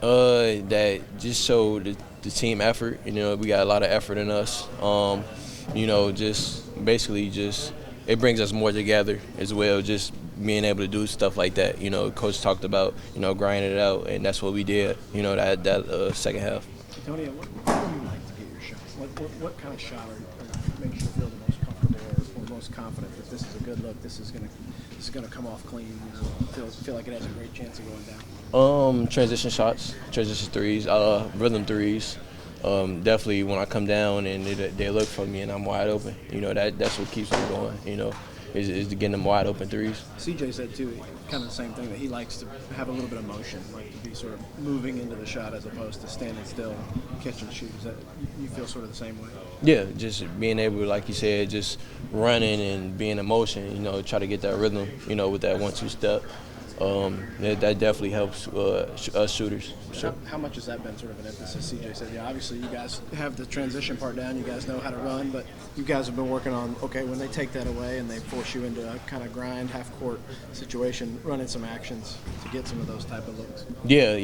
That just showed the team effort. You know, we got a lot of effort in us. You know, just basically just it brings us more together as well. Just being able to do stuff like that. You know, coach talked about grinding it out, and that's what we did. You know, that second half. Tony, what do you like to get your shot? What kind of shot makes you feel the most comfortable or most confident that this is a good look? This is gonna come off clean. Feel like it has a great chance of going down. Transition shots, transition threes, rhythm threes. Definitely when I come down and they look for me and I'm wide open. You know, that's what keeps me going. You know, is to get them wide open threes. CJ said too, kind of the same thing, that he likes to have a little bit of motion, like to be sort of moving into the shot as opposed to standing still, catch and shoot. Is that you feel sort of the same way? Yeah, just being able, like you said, just running and being in motion. You know, try to get that rhythm. You know, with that 1-2 step. That definitely helps us shooters. Sure. How much has that been sort of an emphasis? CJ said, yeah, obviously you guys have the transition part down, you guys know how to run, but you guys have been working on, okay, when they take that away and they force you into a kind of grind, half-court situation, running some actions to get some of those type of looks. Yeah.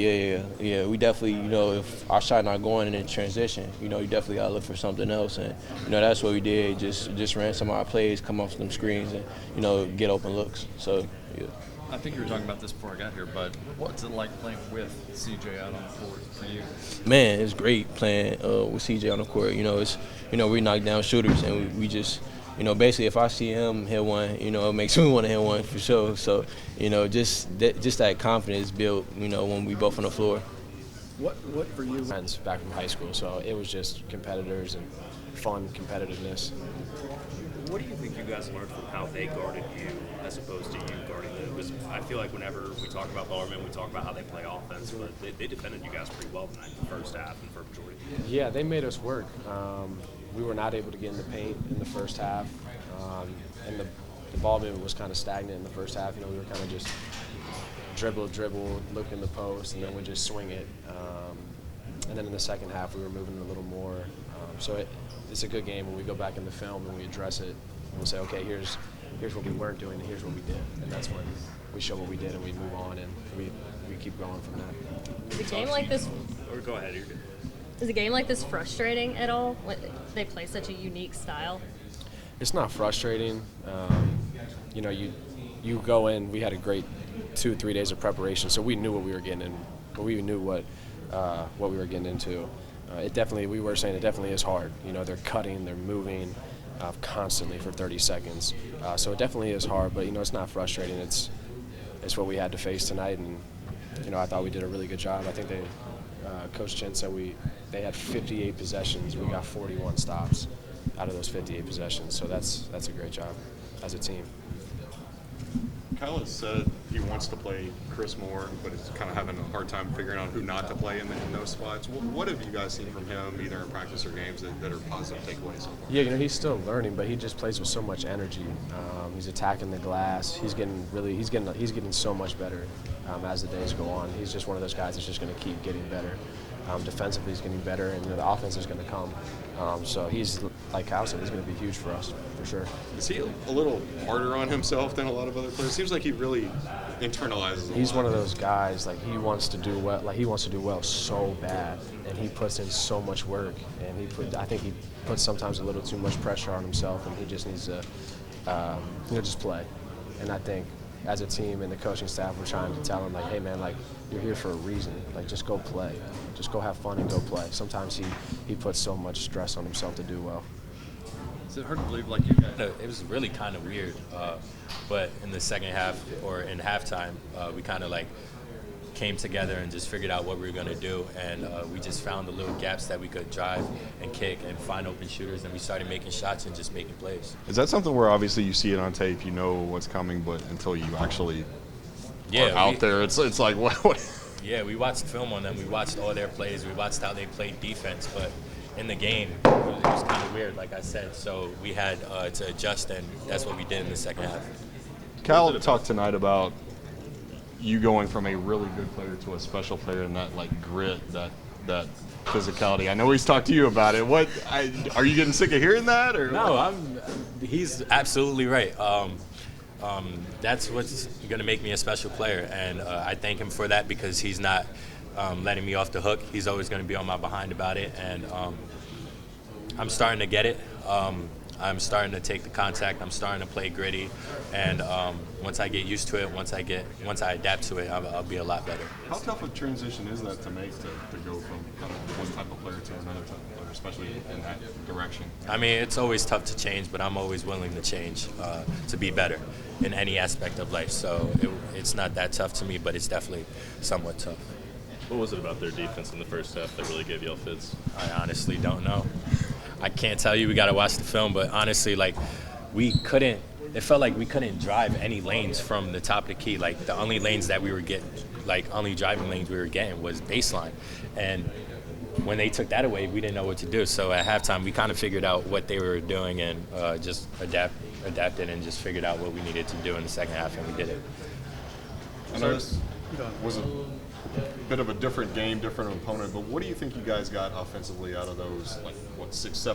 We definitely, if our shot not going in transition, you definitely got to look for something else. And, that's what we did, just ran some of our plays, come off some screens and, get open looks. So, yeah. I think you were talking about this before I got here, but what's it like playing with CJ out on the court for you? Man, it's great playing with CJ on the court. It's we knock down shooters, and we just basically if I see him hit one, it makes me want to hit one for sure. So just that confidence built, when we both on the floor. What for you? Friends back from high school, so it was just competitors and fun competitiveness. What do you think you guys learned from how they guarded you as opposed to you guarding them? Because I feel like whenever we talk about Bellarmine, we talk about how they play offense, but they defended you guys pretty well tonight in the first half and for majority. Yeah, they made us work. We were not able to get in the paint in the first half, and the ball movement was kind of stagnant in the first half. We were kind of just dribble, look in the post, and then we just swing it. And then in the second half, we were moving a little more. So it's a good game when we go back in the film and we address it and we say, okay, here's what we weren't doing and here's what we did. And that's when we show what we did and we move on and we keep going from that. Is a game like this? Or go ahead, you're good. Is a game like this frustrating at all? They play such a unique style. It's not frustrating. You go in. We had a great 2-3 days of preparation, so we knew what we were getting in. We knew what we were getting into. We were saying it definitely is hard. They're cutting, they're moving constantly for 30 seconds. So it definitely is hard, but it's not frustrating. It's what we had to face tonight, and I thought we did a really good job. I think Coach Chen said they had 58 possessions. We got 41 stops out of those 58 possessions. So that's a great job as a team. Kyle has said he wants to play Chris more, but is kind of having a hard time figuring out who not to play in those spots. What have you guys seen from him, either in practice or games, that are positive takeaways so far? Yeah, he's still learning, but he just plays with so much energy. He's attacking the glass. He's getting so much better as the days go on. He's just one of those guys that's just going to keep getting better. Defensively, he's getting better, and the offense is going to come. So he's, like Kyle said, he's going to be huge for us, for sure. Is he a little harder on himself than a lot of other players? It seems like he really internalizes. He's one of those guys, like he wants to do well. Like he wants to do well so bad, and he puts in so much work. And I think he puts sometimes a little too much pressure on himself, and he just needs to, just play. And I think as a team and the coaching staff, we're trying to tell him, like, hey man, like you're here for a reason. Like just go play, just go have fun and go play. Sometimes he puts so much stress on himself to do well. Is it hard to believe, it was really kind of weird, but in the second half or in halftime, we kind of came together and just figured out what we were going to do, and we just found the little gaps that we could drive and kick and find open shooters, and we started making shots and just making plays. Is that something where obviously you see it on tape, you know what's coming, but until you actually are out there, it's like what? Yeah, we watched film on them. We watched all their plays. We watched how they played defense, but in the game, it was kind of weird, like I said. So we had to adjust, and that's what we did in the second half. Cal talked tonight about you going from a really good player to a special player, and that grit, that physicality. I know he's talked to you about it. Are you getting sick of hearing that? Or no, he's absolutely right. That's what's going to make me a special player, and I thank him for that, because he's not letting me off the hook. He's always going to be on my behind about it, and I'm starting to get it. I'm starting to take the contact. I'm starting to play gritty, and once I get used to it, once I adapt to it, I'll be a lot better. How tough a transition is that to make to go from kind of one type of player to another type of player, especially in that direction? I mean, it's always tough to change, but I'm always willing to change to be better in any aspect of life. So it's not that tough to me, but it's definitely somewhat tough. What was it about their defense in the first half that really gave y'all fits? I honestly don't know. I can't tell you. We got to watch the film, but honestly, like, it felt like we couldn't drive any lanes from the top of the key. Like, the only lanes that we were getting, like, only driving lanes we were getting was baseline. And when they took that away, we didn't know what to do. So at halftime, we kind of figured out what they were doing and just adapted and just figured out what we needed to do in the second half, and we did it. I know this was a bit of a different game, different opponent, but what do you think you guys got offensively out of those, like, 6-7